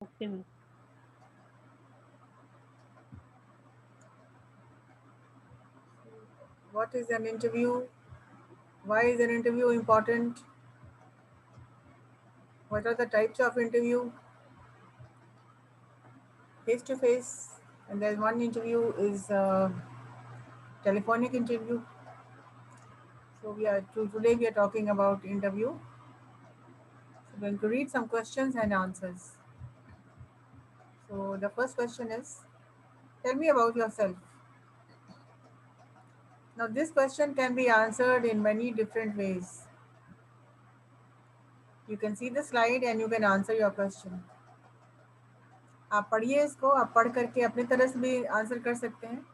Okay ma'am. What is an interview? Why is an interview important? What are the types of interview? Face to face, and there's one interview is telephonic interview. So today we are talking about interview. So we're going to read some questions and answers. So the first question is, tell me about yourself. Now this question can be answered in many different ways. You can see the slide and you can answer your question. आप पढ़िए इसको, आप पढ़ करके अपने तरह से भी आंसर कर सकते हैं.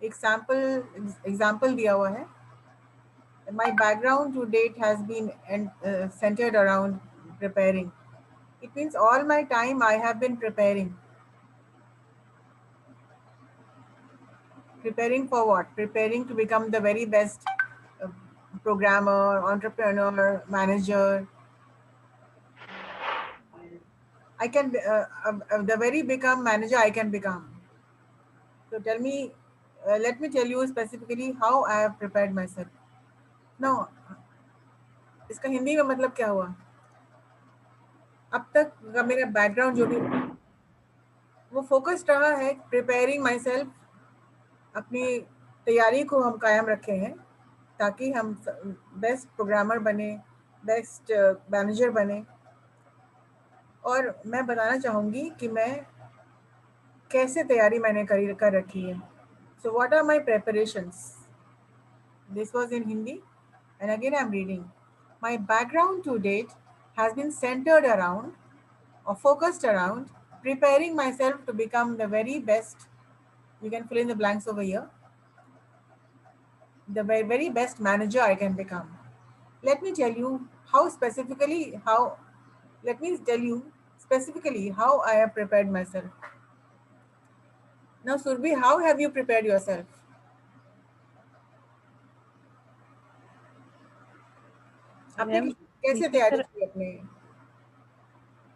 एक एग्जाम्पल दिया हुआ है. My background to date has been centered around preparing. It means all my time I have been preparing. Preparing for what? Preparing to become the very best programmer, entrepreneur, manager. I can the very become manager I can become. So tell me, let me tell you specifically how I have prepared myself. Now, इसका हिंदी में मतलब क्या हुआ? अब तक का मेरा background जो भी वो फोकस्ड रहा है प्रिपेयरिंग माई सेल्फ. अपनी तैयारी को हम कायम रखे हैं ताकि हम बेस्ट प्रोग्रामर बने, बेस्ट मैनेजर बने. और मैं बताना चाहूँगी कि मैं कैसे तैयारी मैंने कर रखी है. So what are my preparations? This was in Hindi and again I'm reading. My background to date has been centered around or focused around preparing myself to become the very best. You can fill in the blanks over here. The very best manager I can become. Let me tell you specifically how I have prepared myself. Now, Surbhi, how have you prepared yourself? आपने ma'am कैसे इसी तैयारी तरह की अपने?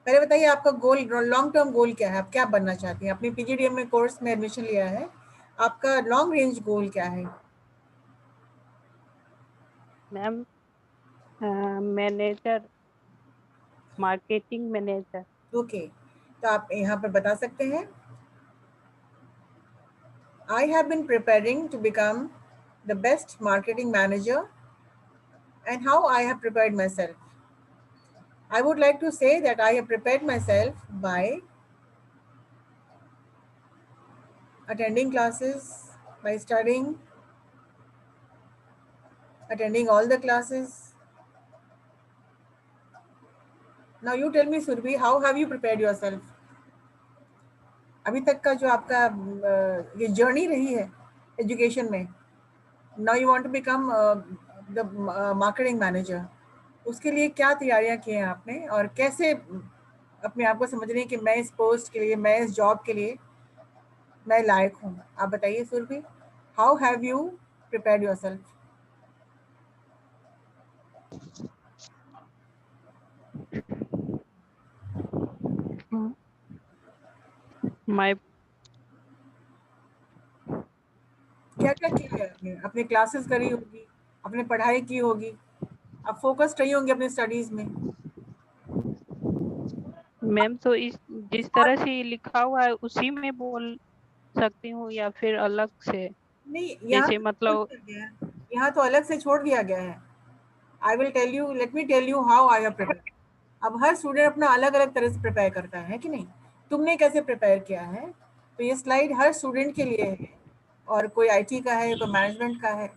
पहले बताइए आपका गोल, लॉन्ग टर्म गोल क्या है? आप क्या बनना चाहती हैं? अपनी पीजीडीएम में कोर्स में एडमिशन लिया है, आपका लॉन्ग रेंज गोल क्या है? Ma'am manager, marketing manager. Okay, तो आप यहाँ पर बता सकते हैं. I have been preparing to become the best marketing manager. And how I have prepared myself? I would like to say that I have prepared myself by attending classes, by studying, attending all the classes. Now you tell me, Surbhi, how have you prepared yourself? अभी तक का जो आपका ये journey रही है education में, now you want to become the marketing manager, उसके लिए क्या तैयारियां की हैं आपने और कैसे अपने आप को समझ रही हैं कि मैं इस पोस्ट के लिए, मैं इस जॉब के लिए मैं लायक हूँ? आप बताइए Surabhi, how have you prepared yourself? My क्या क्या किया है आपने? अपने क्लासेस करी होगी, अपने पढ़ाई की होगी, आप फोकस्ड रही होंगी अपने स्टडीज में. मैम तो इस जिस तरह से ये लिखा हुआ है उसी में बोल सकती हूँ या फिर अलग से? नहीं, जैसे मतलब यहाँ तो अलग से छोड़ दिया गया है. I will tell you, let me tell you how I have prepare. अब हर स्टूडेंट अपना अलग अलग तरह से प्रिपेयर करता है कि नहीं? तुमने कैसे प्रिपेयर किया है? तो ये स्लाइड हर स्टूडेंट के लिए है, और कोई आईटी का है, कोई मैनेजमेंट का है.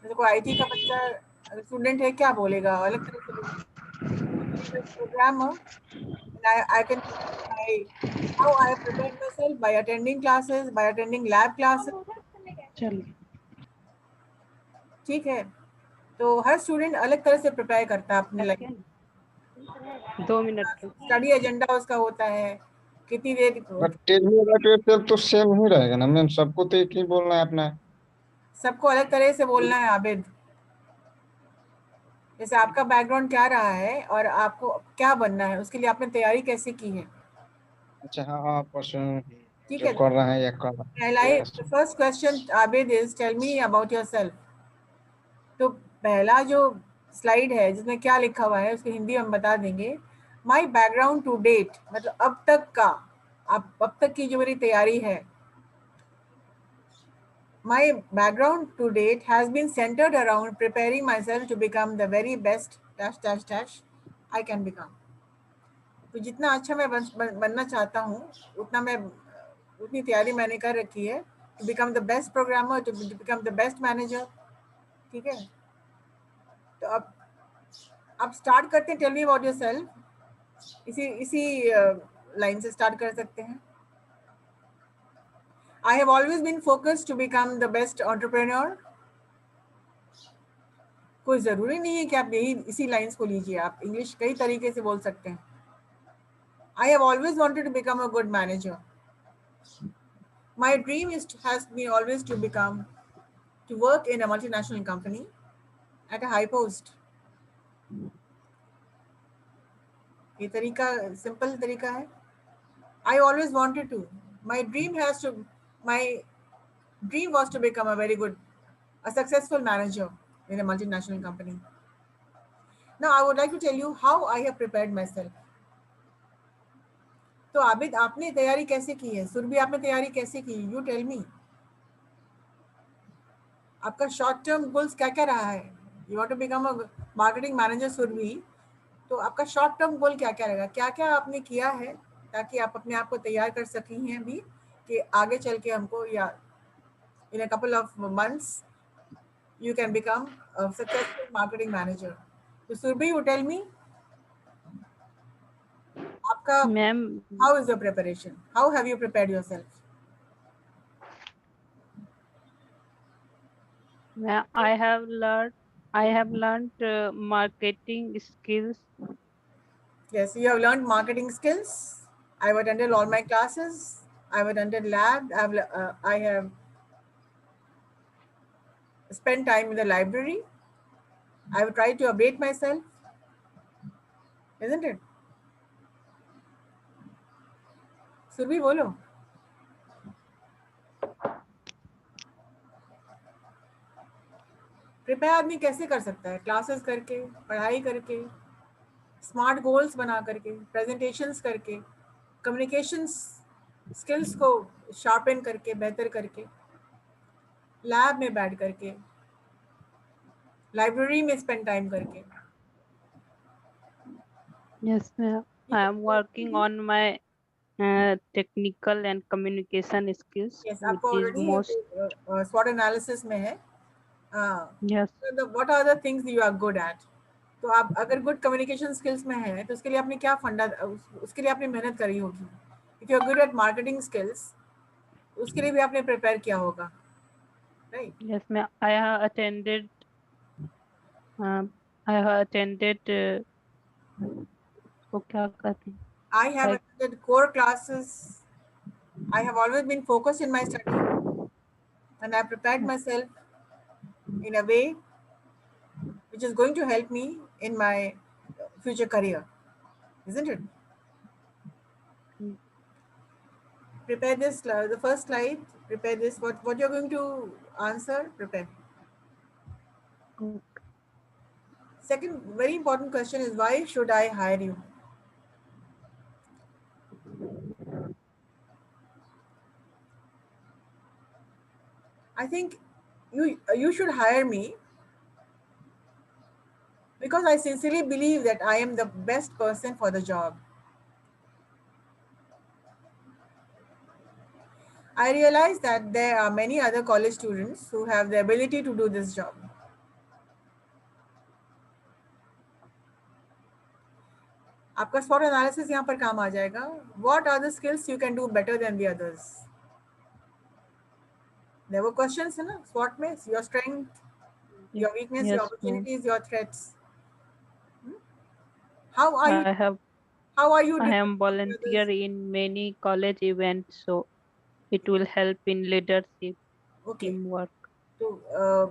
जैसे कोई आईटी का बच्चा स्टूडेंट है, क्या बोलेगा? अलग तरह से बोलेगा. Programmer, I can how I have prepared myself by attending classes, by attending lab classes. चलिए ठीक है, तो हर स्टूडेंट अलग तरह से प्रिपेयर करता है अपनी लाइफ. 2 मिनट. स्टडी एजेंडा उसका होता है, कितनी देर. बट टेल तो सेम ही रहेगा ना मैम, सबको तो एक ही बोलना है अपना. सबको अलग तरह से बोलना है आबिद. जैसे आपका बैकग्राउंड क्या रहा है और आपको क्या बनना है, उसके लिए आपने तैयारी कैसे की है? अच्छा हाँ हाँ क्वेश्चन ठीक जो है। कर रहे हैं या कर पहला रहे हैं। First question Abid is tell me about yourself. तो पहला जो स्लाइड है जिसमें क्या लिखा हुआ है उसकी हिंदी हम बता देंगे। माई बैकग्राउंड टू डेट, मतलब अब तक का, अब तक की जो मेरी तैयारी है। My background to date has been centered around preparing myself to become the very best dash dash dash I can become. तो जितना अच्छा मैं बनना चाहता हूँ उतना मैं उतनी तैयारी मैंने कर रखी है to become the best programmer, to become the best manager. ठीक है, तो अब स्टार्ट करते हैं। Tell me about yourself. इसी लाइन से स्टार्ट कर सकते हैं। I have always been focused to become the best entrepreneur. कोई जरूरी नहीं है कि आप यही इसी लाइंस को लीजिए, आप इंग्लिश कई तरीके से बोल सकते हैं। I have always wanted to become a good manager. My dream has been always to work in a multinational company at a high post. ये तरीका सिंपल तरीका है। I always wanted to. My dream was to become a successful manager in a multinational company. Now I would like to tell you how I have prepared myself. तो आबिद, आपने तैयारी कैसे की है? सुरभि, आपने तैयारी कैसे की? You tell me. आपका शॉर्ट टर्म गोल्स क्या क्या रहा है? You want to become a marketing manager Surabhi, तो आपका शॉर्ट टर्म गोल क्या क्या रहेगा? क्या क्या आपने किया है ताकि आप अपने आप को तैयार कर सकी हैं भी कि आगे चल के हमको, या in a couple of months you can become a successful marketing manager. तो सुरभि, यू टेल मी, आपका ma'am, how is your preparation? How have you prepared yourself? I have learned marketing skills. Yes, you have learned marketing skills. I've attended all my classes. I've attended lab. I have spent time in the library. I've tried to update myself, isn't it? Surabhi बोलो। Prepare आदमी कैसे कर सकता है? Classes करके, पढ़ाई करके, smart goals बना करके, प्रेजेंटेशंस करके, कम्युनिकेशंस स्किल्स को शार्पन करके, बेहतर करके, लैब में बैठ करके, लाइब्रेरी में स्पेंड टाइम करके। Yes, ma'am. I am working on my technical and communication skills, yes, which आपको is most. ऑलरेडी स्वॉट एनालिसिस में है। Yes, what are the things you are good at? तो आप अगर गुड कम्युनिकेशन स्किल्स में है तो उसके लिए आपने क्या उसके लिए आपने मेहनत करी होगी। If you are good at marketing skills, उसके लिए भी आपने प्रिपेयर किया होगा, right? yes, ma'am. I have attended. वो क्या कहते हैं? I have Like, attended core classes. I have always been focused in my study, and I prepared myself in a way which is going to help me in my future career, isn't it? Prepare this, the first slide. Prepare this. What you're going to answer? Prepare. Second very important question is, why should I hire you? I think you should hire me because I sincerely believe that I am the best person for the job. I realize that there are many other college students who have the ability to do this job. आपका SWOT analysis यहाँ पर काम आ जाएगा. What are the skills you can do better than the others? There were questions है ना SWOT में, your strength, your weakness, your yes, ma'am. opportunities, your threats. How are you? I have How are you I different am from the volunteer others? in many college events, so it will help in leadership, Okay. teamwork. To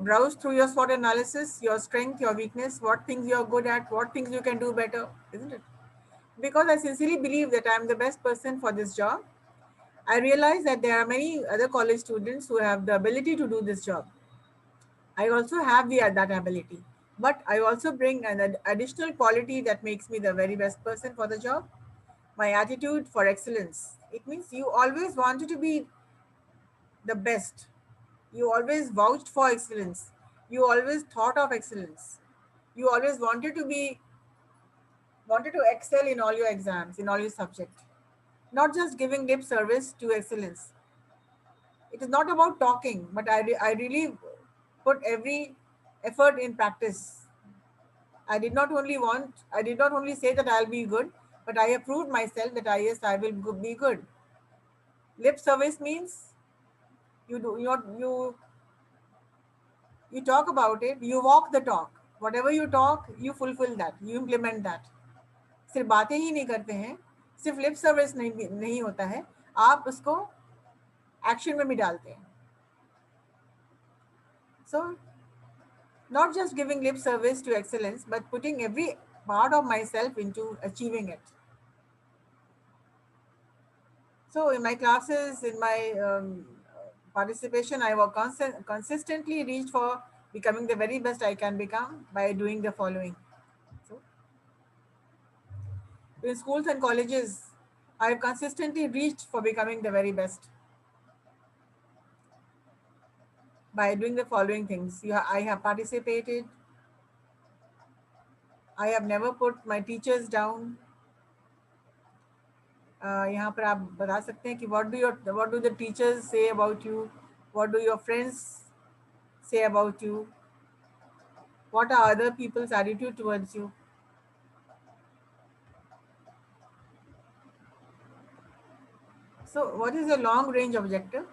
browse through your SWOT analysis, your strength, your weakness, what things you're good at, what things you can do better, isn't it? because I sincerely believe that I am the best person for this job. I realize that there are many other college students who have the ability to do this job. I also have that ability, but I also bring an additional quality that makes me the very best person for the job. My attitude for excellence. It means you always wanted to be the best. You always vouched for excellence. You always thought of excellence. You always wanted to excel in all your exams, in all your subjects. Not just giving lip service to excellence. It is not about talking, but I really put every effort in practice. I did not only say that I'll be good, but I have proved myself that yes, I will be good. Lip service means you talk about it, you walk the talk. Whatever you talk, you fulfill that, you implement that. सिर्फ बातें ही नहीं करते हैं, सिर्फ lip service नहीं होता है, आप उसको एक्शन में भी डालते हैं. So not just giving lip service to excellence, but putting every part of myself into achieving it. So in my classes, in my participation, I was consistently reached for becoming the very best I can become by doing the following. So in schools and colleges, I have consistently reached for becoming the very best by doing the following things. I have participated. I have never put my teachers down. यहाँ पर आप बता सकते हैं कि what do the teachers say about you, what do your friends say about you, what are other people's attitude towards you. So what is your long range objective?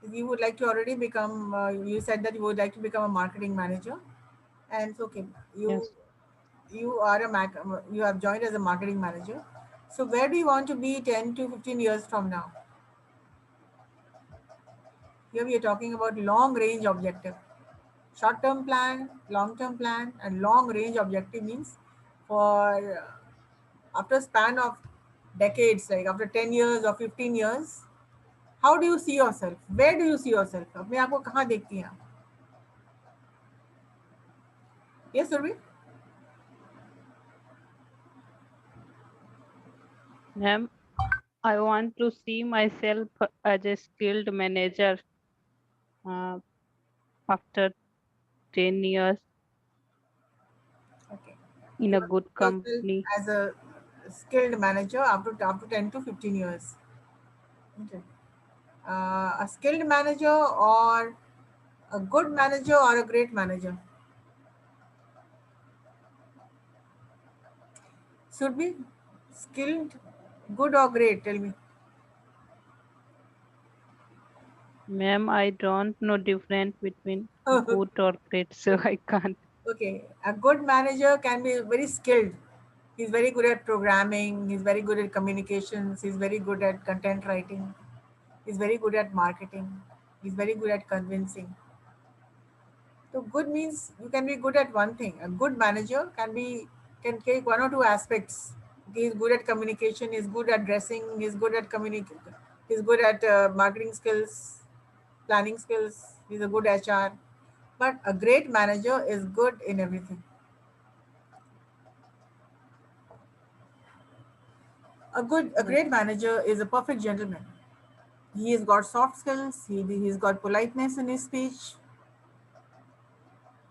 You would like to already become, you said that you would like to become a marketing manager, and it's okay, Yes. you have joined as a marketing manager. So where do you want to be 10 to 15 years from now? Here we are talking about long range objective. Short term plan, long term plan, and long range objective means for after a span of decades, like after 10 years or 15 years, how do you see yourself? Where do you see yourself? अपने आप को कहाँ देखती हैं आप? Yes, Survi? Ma'am, I want to see myself as a skilled manager after 10 years Okay. in You a want good to see yourself company. as a skilled manager after 10 to 15 years. Okay. A skilled manager or a good manager or a great manager? Should be skilled, good or great? Tell me. Ma'am, I don't know difference between good or great, so I can't. Okay, a good manager can be very skilled. He's very good at programming, he's very good at communications, he's very good at content writing, he's very good at marketing, he's very good at convincing. So good means you can be good at one thing. A good manager can take one or two aspects. He's good at communication, he's good at dressing, he's good at he's good at marketing skills, planning skills, he's a good HR. But a great manager is good in everything. A great manager is a perfect gentleman. He has got soft skills, he's got politeness in his speech,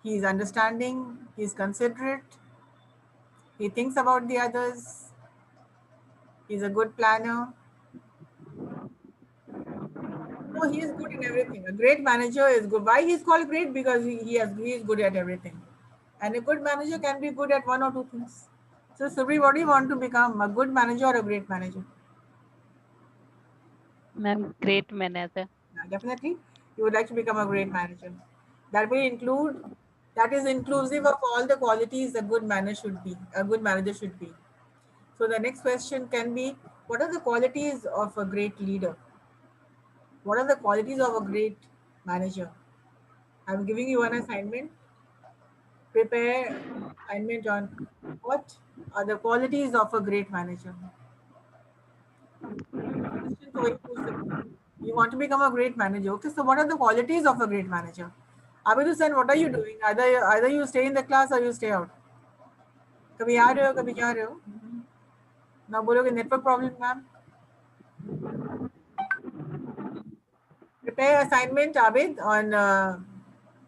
he is understanding, he's considerate, he thinks about the others, he's a good planner. So he is good in everything. A great manager is good. Why he's called great? Because he is good at everything. And a good manager can be good at one or two things. So Subri, what do you want to become? A good manager or a great manager? Ma'am, great manager. Definitely, you would like to become a great manager. That will include, that is inclusive of all the qualities a good a good manager should be. So the next question can be, what are the qualities of a great leader? What are the qualities of a great manager? I'm giving you one assignment. Prepare assignment on what are the qualities of a great manager? Question तो वही पूछ सकते हैं. You want to become a great manager. Okay, so what are the qualities of a great manager? Abhidu Sen, what are you doing? Either you stay in the class or you stay out. कभी आ रहे हो, कभी जा रहे हो. ना बोलोगे network problem, ma'am. Prepare assignment, Abid, on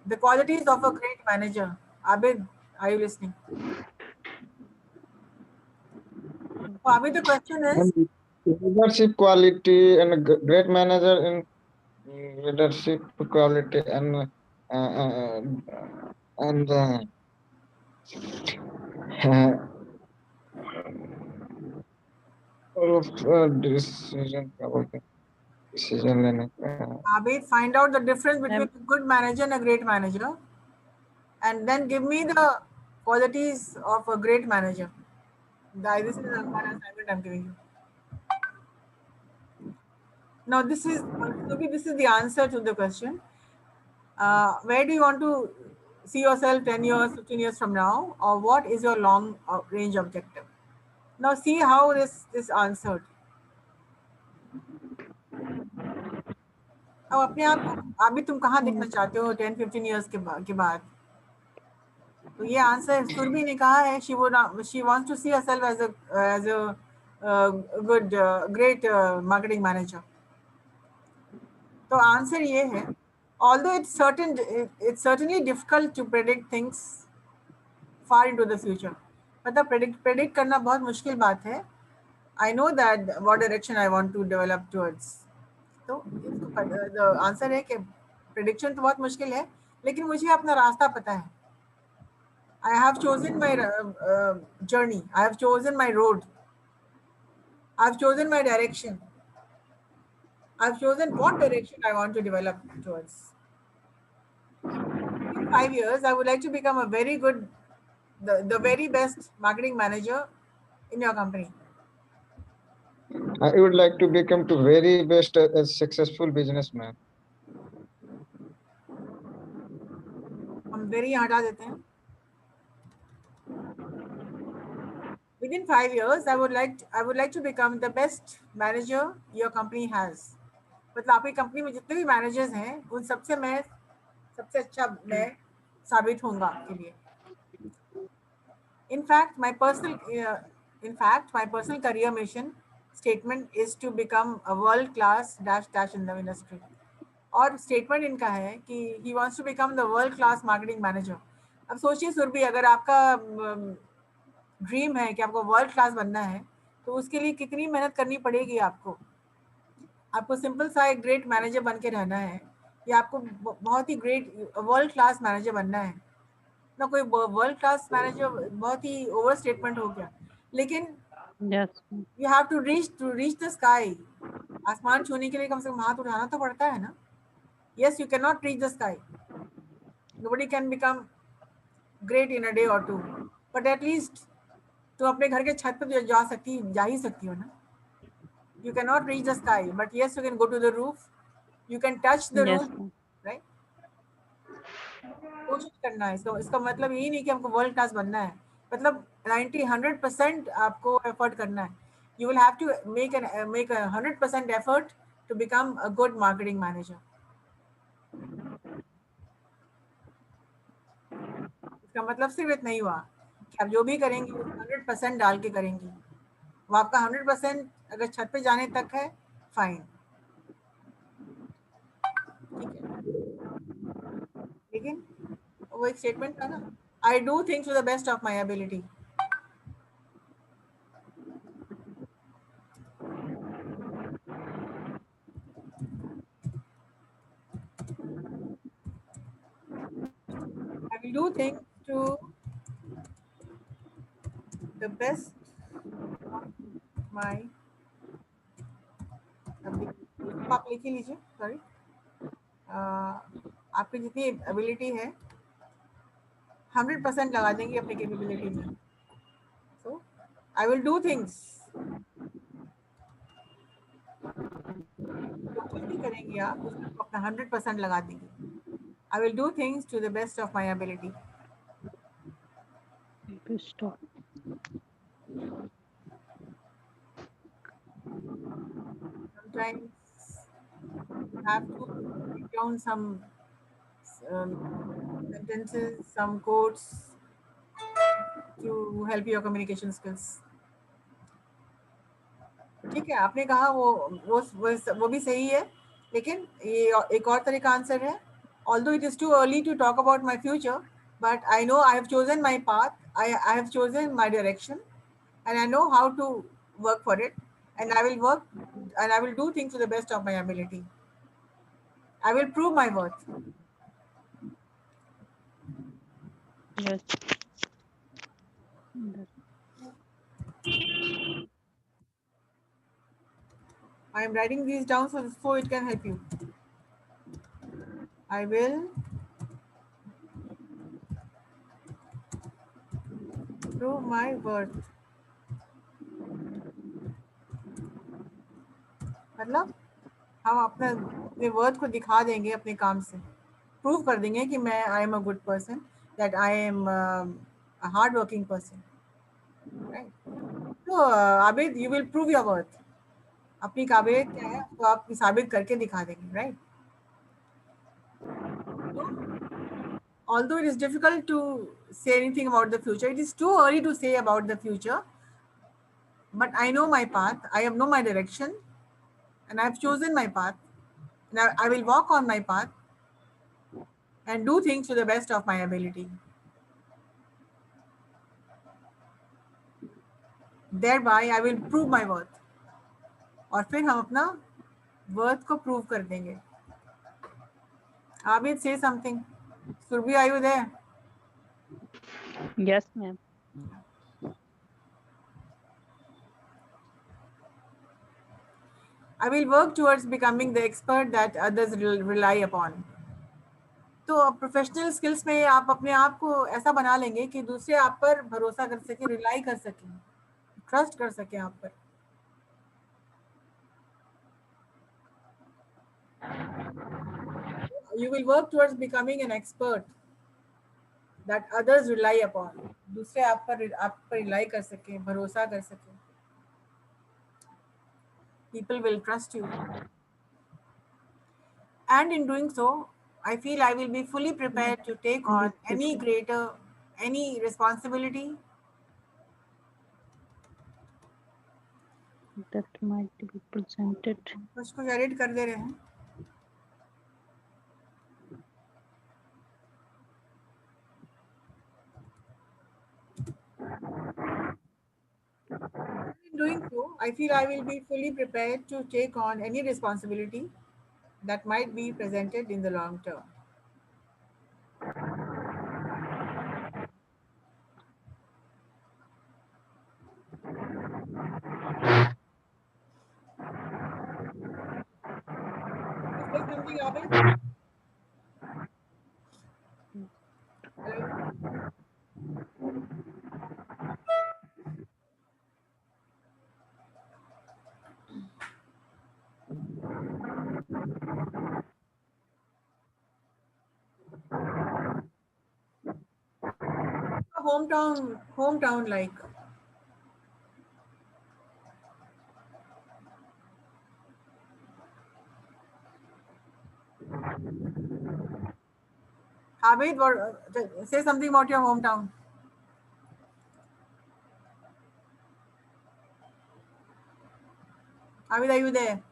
the qualities of a great manager. Abid, are you listening? So, Abid, the question is, And leadership quality and a great manager in leadership quality and decision क्या बोलते हैं decision लेने का. Abid, find out the difference between ma'am a good manager and a great manager, and then give me the qualities of a great manager. This is one assignment I'm giving you. Now, this is the answer to the question. Where do you want to see yourself 10 years, 15 years from now, or what is your long range objective? Now, see how this is answered. अब अपने आप को अभी तुम कहाँ देखना चाहते हो 10-15 years के बाद? तो ये आंसर सुरभि ने कहा है, she wants to see herself as a good great marketing manager. तो आंसर ये है, although it's certainly difficult to predict things far into the future. मतलब predict करना बहुत मुश्किल बात है. I know that what direction I want to develop towards. तो the answer है कि prediction तो बहुत मुश्किल है, लेकिन मुझे अपना रास्ता पता है. I have chosen my journey. I have chosen my road. I have chosen my direction. I have chosen what direction I want to develop towards. In 5 years, I would like to become a very good, the very best marketing manager in your company. I would like to become the very best as successful businessman. हम very यहाँ हटा देते हैं. Within 5 years, I would like to become the best manager your company has. मतलब आपकी company में जितने भी मैनेजर्स हैं, उन सबसे मैं सबसे अच्छा मैं साबित होऊंगा आपके लिए. In fact, my personal career mission statement is to become a world class dash in the industry. और स्टेटमेंट इनका है कि he wants to become the world class marketing manager. अब सोचिए सुरभि, अगर आपका ड्रीम है कि आपको वर्ल्ड क्लास बनना है, तो उसके लिए कितनी मेहनत करनी पड़ेगी आपको. आपको सिंपल सा एक ग्रेट मैनेजर बन के रहना है, या आपको बहुत ही ग्रेट वर्ल्ड क्लास मैनेजर बनना है ना. कोई वर्ल्ड क्लास मैनेजर बहुत ही ओवर स्टेटमेंट हो गया, लेकिन you have to reach the sky. आसमान छूने के लिए कम से कम हाथ उठाना तो पड़ता है ना. Yes, you cannot reach the sky. Nobody can become great in a day or two. But at least तुम अपने घर के छत पर जा ही सकती हो ना. You cannot reach the sky, but yes, you can go to the roof. You can touch the roof, right? कोशिश करना है. इसका मतलब यही नहीं कि हमको वर्ल्ड क्लास बनना है. मतलब 100% आपको एफर्ट करना है. You will have to make a 100% effort to become a good marketing manager. इसका मतलब सिर्फ इतना ही हुआ कि आप जो भी करेंगे 100% डाल के करेंगी. वो आपका 100% अगर छत पे जाने तक है, फाइन, ठीक है. लेकिन वो एक स्टेटमेंट था ना, I do things to the best of my ability. I will do things to the best of my ability. आप लिख ही लीजिए. सॉरी, आपकी जितनी एबिलिटी है 100% लगा देंगे अपनी कैपेबिलिटी में. सो आई विल डू थिंग्स, जो कुछ भी करेंगे आप उसमें अपना 100% लगा देंगे. I will do things to the best of my ability. sometimes you have to write down some sentences, some quotes to help your communication skills. ठीक है, आपने कहा वो भी सही है, लेकिन ये एक और तरीका आंसर है. Although it is too early to talk about my future, but I know I have chosen my path. I have chosen my direction, and I know how to work for it, and I will work and I will do things to the best of my ability. I will prove my worth. Yes. I am writing these down so it can help you. I will prove my worth. मतलब हम अपने worth को दिखा देंगे अपने काम से, prove कर देंगे कि मैं I am a good person, that I am a hard working person, right. तो Abid, you will prove your worth. अपनी काबिलियत क्या है उसको आप साबित करके दिखा देंगे, right. Although it is difficult to say anything about the future, it is too early to say about the future, but I know my path, I know my direction, and I've chosen my path. Now I will walk on my path and do things to the best of my ability. Thereby I will prove my worth. और फिर हम अपना worth को prove कर देंगे. Abid, say something. Surbhi, are you there? Yes, ma'am. I will work towards becoming the expert that others rely upon. तो professional skills में आप अपने आप को ऐसा बना लेंगे कि दूसरे आप पर भरोसा कर सके, रिलाई कर सकें, ट्रस्ट कर सकें आप पर. You will work towards becoming an expert that others rely upon. दूसरे आप पर रिलाई कर सकें, भरोसा कर सकें. People will trust you. And in doing so, I feel I will be fully prepared to take on any responsibility that might be presented. उसको edit कर दे रहे हैं. In doing so, I feel I will be fully prepared to take on any responsibility that might be presented in the long term. Say something, Abid. Hello? Hometown like. Abid, say something about your hometown. Abid, are you there?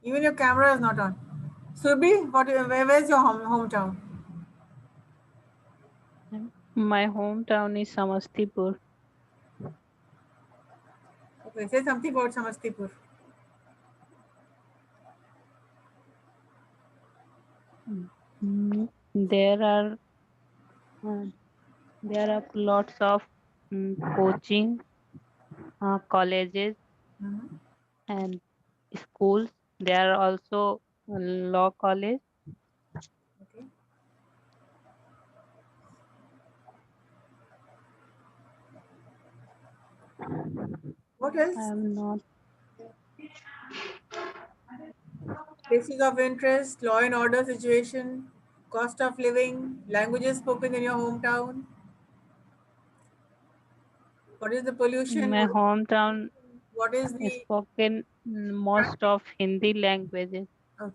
Even your camera is not on. Surbhi, where's your hometown? My hometown is Samastipur. Okay, say something about Samastipur. There are lots of coaching colleges and schools. There are also law college. Okay. What else? I am not. Places of interest, law and order situation, cost of living, languages spoken in your hometown. What is the pollution? My hometown What is is the spoken most of Hindi languages. okay.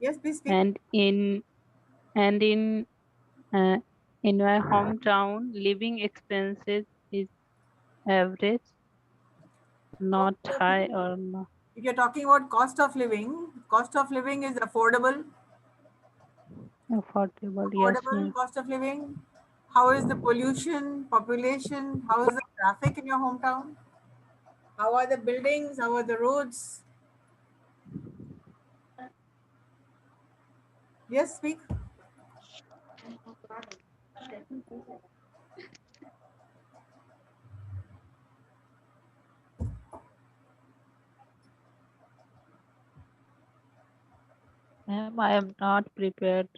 Yes, please speak. And in my hometown, living expenses is average, not Cost of high living. or not If you're talking about cost of living is affordable. affordable. Yes, Affordable ma'am. cost of living. How is the pollution, population? How is the traffic in your hometown? How are the buildings? How are the roads? Yes, speak. Ma'am, I am not prepared.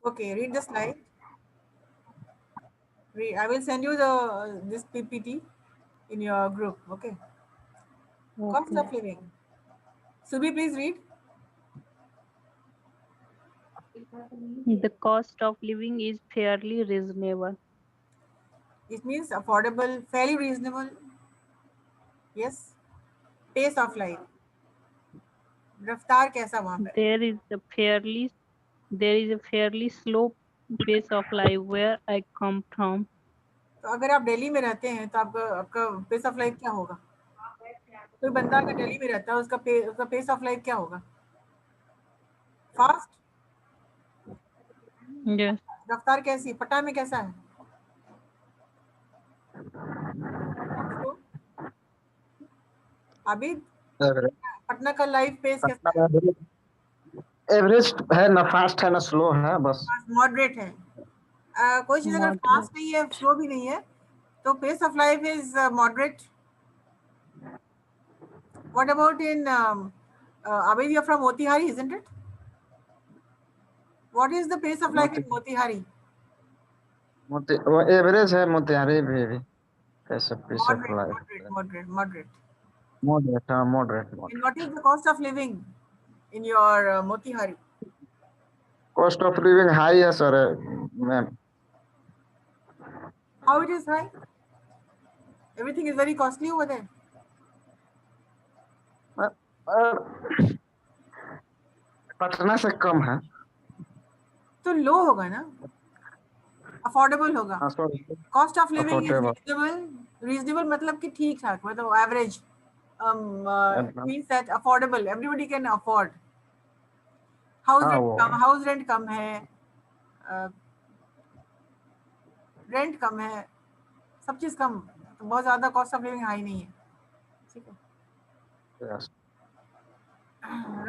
Okay, read the slide. I will send you the this PPT in your group. Okay. Cost Okay. of living. Subi, please read. The cost of living is fairly reasonable. It means affordable, fairly reasonable. Yes. Pace of life. रफ्तार कैसा वहाँ पे? There is a fairly slow pace of life where I come from. तो अगर आप दिल्ली में रहते हैं तो आपका आपका पेस ऑफ लाइफ क्या होगा? कोई बंदा अगर दिल्ली में रहता है उसका पेस ऑफ लाइफ क्या होगा? फास्ट? Yes. रफ्तार कैसी? पटना में कैसा है? अभी पटना का लाइफ पेस कैसा है? एवरेज है ना, फास्ट है ना स्लो है, बस मॉडरेट है. कोई चीज अगर फास्ट नहीं है, स्लो भी नहीं है, तो pace of life is moderate. What about in Abid, you're from Motihari, isn't it? What is the pace of life in Motihari? वो एवरेज है मोतिहारी भी कैसे peace of life. Moderate. Moderate, हाँ moderate. And what is the cost of living in your Motihari? Cost of living high है sir ma'am. How it is high? Everything is very costly over there. Patna से कम है तो low होगा ना, affordable होगा. Cost of living is reasonable मतलब कि ठीक ठाक, मतलब average. Means that affordable, everybody can afford. House rent कम है, रेंट कम है, सब चीज कम, तो बहुत ज्यादा कॉस्ट ऑफ लिविंग हाई नहीं है. ठीक है.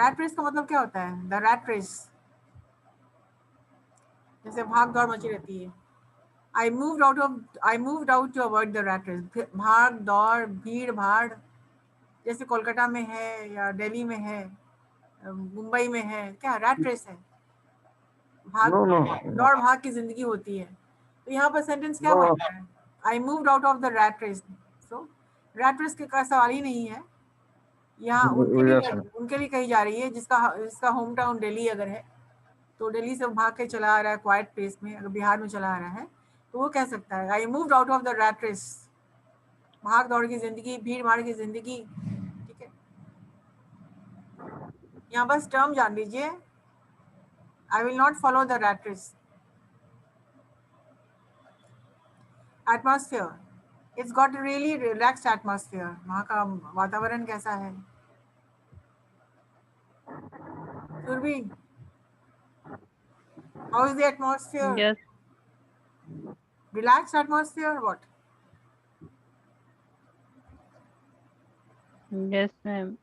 रैट रेस का मतलब क्या होता है? द रैट रेस, जैसे भाग दौड़ मची रहती है. I moved out to avoid the rat race. भाग दौड़, भीड़ भाड़, जैसे कोलकाता में है या दिल्ली में है, मुंबई में है, क्या रैट रेस है? दौड़ भाग की जिंदगी होती है. तो यहाँ पर सेंटेंस क्या बन रहा है? I moved out of the rat race. So rat race का सवाल ही नहीं है. यहाँ उनके लिए कही जा रही है जिसका होम टाउन दिल्ली अगर है, तो दिल्ली से भाग के चला आ रहा है क्वाइट प्लेस में, अगर बिहार में चला आ रहा है तो वो कह सकता है I moved out of the rat race. भाग दौड़ की जिंदगी, भीड़ भाड़ की जिंदगी. ठीक है, यहाँ बस टर्म जान लीजिए. I will not follow the rat race. Atmosphere, it's got really relaxed atmosphere. वहाँ का वातावरण कैसा है? Surabhi, how is the atmosphere? Yes. Relaxed atmosphere, what? Yes, ma'am.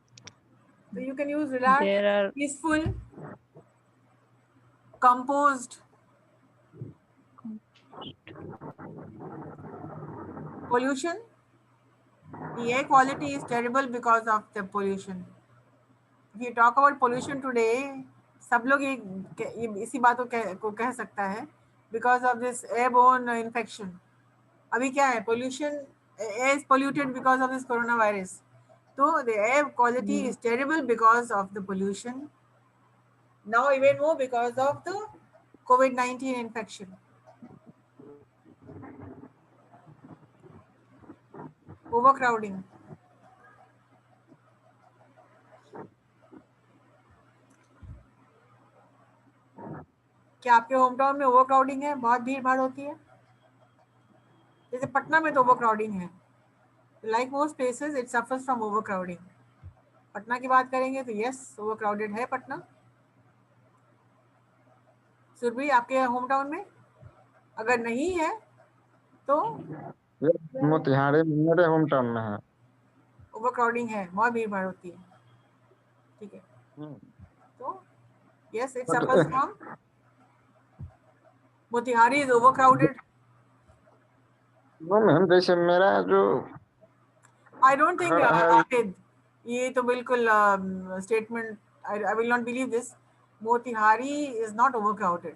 So you can use relaxed, There are peaceful, composed. Pollution, the air quality is terrible because of the pollution. If you talk about pollution today, सब लोग ये इसी बात को कह सकता है, because of this airborne infection. अभी क्या है? Pollution, air is polluted because of this coronavirus. So the air quality is terrible because of the pollution. Now even more because of the COVID-19 infection, overcrowding, क्या आपके home town में overcrowding है? बहुत भीड़ भाड़ होती है? जैसे पटना में तो ओवरक्राउडिंग है, like most places it suffers from overcrowding. Patna की बात करेंगे तो यस, ओवरक्राउडेड है पटना। सुरभि, आपके होम टाउन में अगर नहीं है तो मोतिहारी मेरे होम टाउन में है। ओवरक्राउडिंग है, बहुत भीड़ भाड़ होती है, ठीक है। तो yes, it But, suffers from Motihari is overcrowded. वो मैम जैसे मेरा जो आई डोंट थिंक घर है आकिद, ये तो बिल्कुल statement, I will not believe this. Motihari is not overcrowded.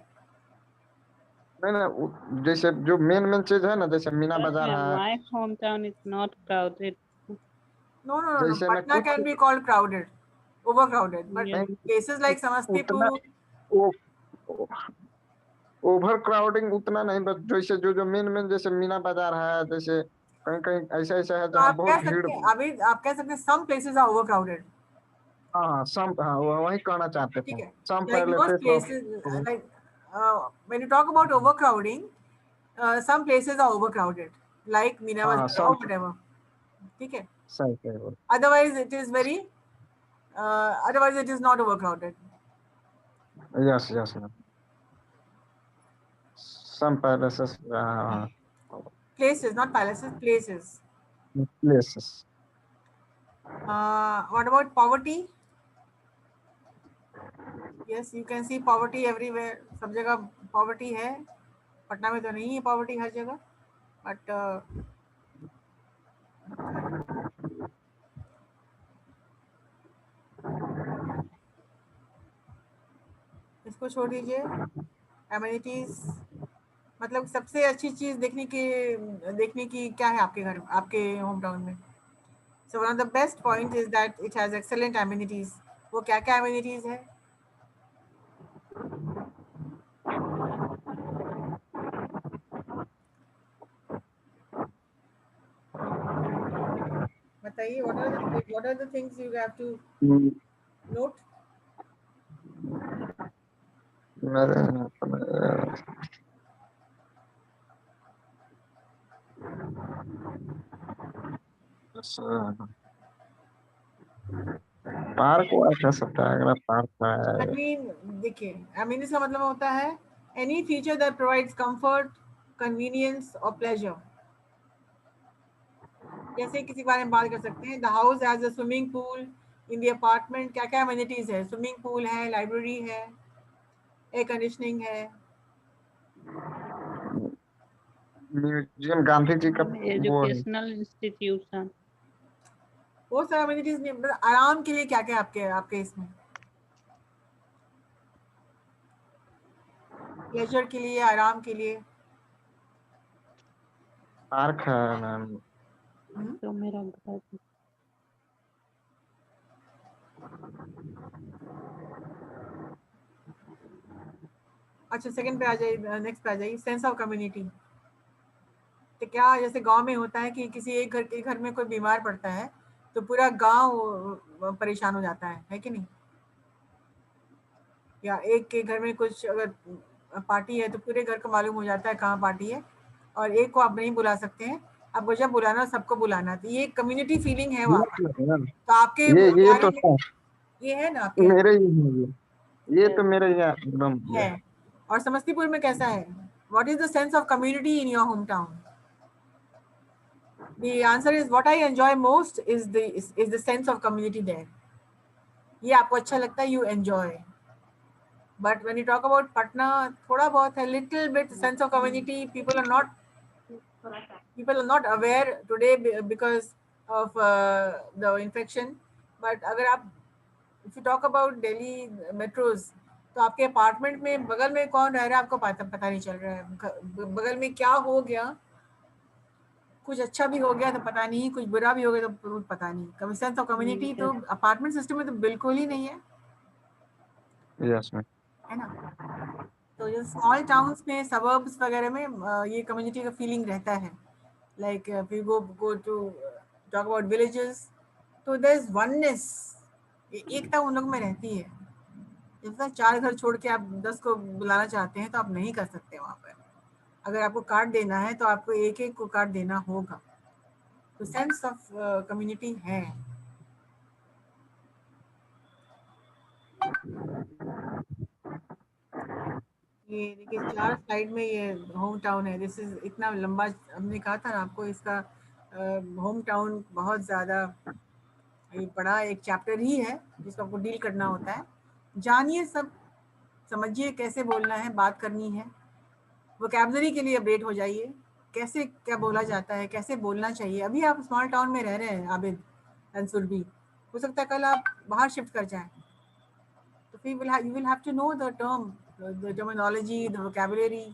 नहीं ना, जैसे जो मेन चीज है ना, जैसे मीना बाजार है, My hometown is not crowded. No, no, no, no. जैसे ना Patna कुछ can be called crowded, overcrowded, but Yes. places like उतना Samastipur, ओवर क्राउडिंग उतना नहीं, बस जैसे जो मेन जैसे मीना बाजार है, जैसे कहीं कहीं ऐसा ऐसा है तो जहाँ आप बहुत कह भीड़। सकते हैं, अभी आप कह सकते हैं some places are overcrowded, हाँ सम, हाँ वही कहना चाहते ठीक थे, है। सम Like पहले most से places, like when you talk about overcrowding, some places are overcrowded, like Meena हाँ Bazar सम or whatever, ठीक है। सही सही बोल। Otherwise, it is very, otherwise it is not overcrowded. Yes yes ma'am, some पहले से हाँ Places, not palaces, places. Places. What about poverty? Yes, you can see poverty everywhere. सब जगह poverty है। पटना में तो नहीं है poverty हर जगह, but इसको छोड़ दीजिए। Amenities, मतलब सबसे अच्छी चीज देखने की क्या है आपके घर, आपके होम टाउन में? So one of the best point is that it has excellent amenities. वो क्या क्या amenities है? बताइए, what are the things you have to note? मेरे पार्क वार्क है, सकता है अगर पार्क I है। mean, देखिए, amenities का मतलब होता है any feature that provides comfort, convenience or pleasure. जैसे किसी के बारे में बात कर सकते हैं, the house has a swimming pool in the apartment. क्या क्या अमेनिटीज है? स्विमिंग पूल है, लाइब्रेरी है, एयर कंडीशनिंग है, म्यूजियम गांधी जी का वो है। Educational institution. बहुत सारा अमेनिटीज नहीं, मतलब आराम के लिए क्या क्या आपके आपके इसमें? प्लेजर के लिए, आराम के लिए। पार्क है मैम। तो मेरा घर अच्छा, सेकंड पे आ जाइए, नेक्स्ट पे आ जाइए, सेंस ऑफ कम्युनिटी। तो क्या जैसे गांव में होता है कि किसी एक घर में कोई बीमार पड़ता है तो पूरा गांव परेशान हो जाता है कि नहीं? या एक के घर में कुछ अगर पार्टी है तो पूरे घर को मालूम हो जाता है कहाँ पार्टी है, और एक को आप नहीं बुला सकते हैं, आपको जब बुलाना सबको बुलाना। तो ये कम्युनिटी फीलिंग है वहाँ पर। तो आपके ये मोतिहारी तो में ये है ना आपके? मेरे ही है ये तो मेरे यहाँ एकदम है। और समस्तीपुर में कैसा है? What is the sense of community in your home town? The answer is what I enjoy most is the sense of community there. ये आपको अच्छा लगता है, you enjoy. But when you talk about Patna, थोड़ा बहुत है, little bit sense of community. People are not aware today because of the infection. But अगर आप if you talk about Delhi metros, तो आपके अपार्टमेंट में बगल में कौन रह रहा है आपको पता नहीं चल रहा है। बगल में क्या हो गया, कुछ अच्छा भी हो गया तो पता नहीं, कुछ बुरा भी हो गया तो पता नहीं। कभी सेंस ऑफ कम्युनिटी तो अपार्टमेंट सिस्टम में तो बिल्कुल ही नहीं है, यस मैम। है ना? तो जो स्मॉल टाउन्स में, सबर्ब्स वगैरह में ये कम्युनिटी का फीलिंग रहता है. Like we go to talk about villages, तो देयर इज वननेस, एकता उन लोग में रहती है. जैसा 4 घर छोड़ के आप 10 को बुलाना चाहते हैं तो आप नहीं कर सकते वहाँ पर. अगर आपको कार्ड देना है तो आपको एक एक को कार्ड देना होगा. तो सेंस ऑफ कम्युनिटी है. ये देखिए 4 स्लाइड में ये होम टाउन है. दिस इज इतना लंबा, हमने कहा था ना आपको, इसका होम टाउन बहुत ज़्यादा ये बड़ा एक चैप्टर ही है जिसको आपको डील करना होता है. जानिए सब, समझिए कैसे बोलना है, बात करनी है. वोकैबुलरी के लिए अपडेट हो जाइए, कैसे क्या बोला जाता है, कैसे बोलना चाहिए. अभी आप स्मॉल टाउन में रह रहे हैं आबिद एंड सुरभि, हो सकता है कल आप बाहर शिफ्ट कर जाएं, तो फिर you will have to know the term, the terminology, the vocabulary,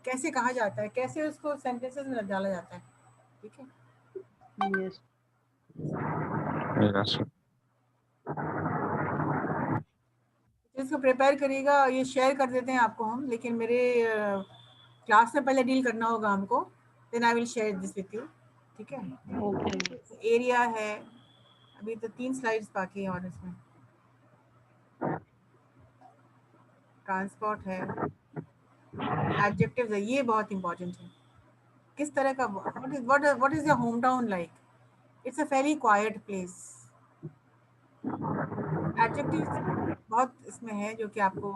कैसे कहा जाता है, कैसे उसको सेंटेंसेस में डाला जाता है. ठीक है. यस. Yes. इसको प्रिपेयर करिएगा. ये शेयर कर देते हैं आपको हम, लेकिन मेरे क्लास में पहले डील करना होगा हमको. Then I will share this with you. ठीक है. ओके. एरिया है. अभी तो 3 स्लाइड्स बाकी हैं और इसमें ट्रांसपोर्ट है, एडजेक्टिव्स है. ये बहुत इंपॉर्टेंट है. किस तरह का, what is your home town like. It's a very quiet place. Adjectives बहुत इसमें है जो कि आपको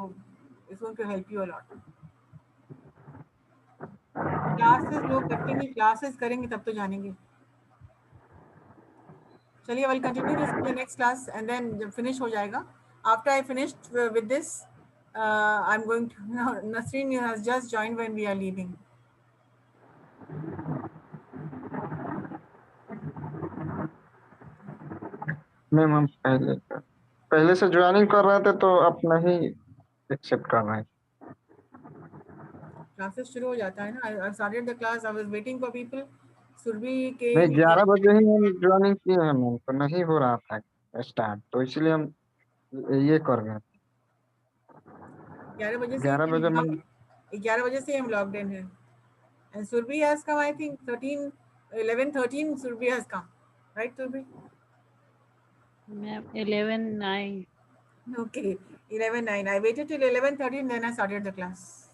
it's going to help you a lot. Classes लोग रखेंगे, क्लासेस करेंगे तब तो जानेंगे. चलिए, will continue this in the next class and then जब फिनिश हो जाएगा, after I finished with this, I am going to, Nasreen has just joined when we are leaving. Ma'am हम पहले से ज्वाइनिंग कर रहे थे तो आप नहीं एक्सेप्ट कर रहे हैं. क्लासेस शुरू हो जाता है ना. I started the class, I was waiting for people. Surabhi के नहीं, लिए 11 बजे ही हम ज्वाइनिंग किए हैं मैम, तो नहीं हो रहा था स्टार्ट, तो इसलिए हम ये कर रहे हैं. 11 बजे से 11 बजे मैम. 11 बजे से हम लॉग्ड इन है. And Surabhi has come, I think 13, 11:13 Surabhi has come, right Surabhi? Ma'am 11:09. Okay, 11:09. I waited till 11:13, then I started the class.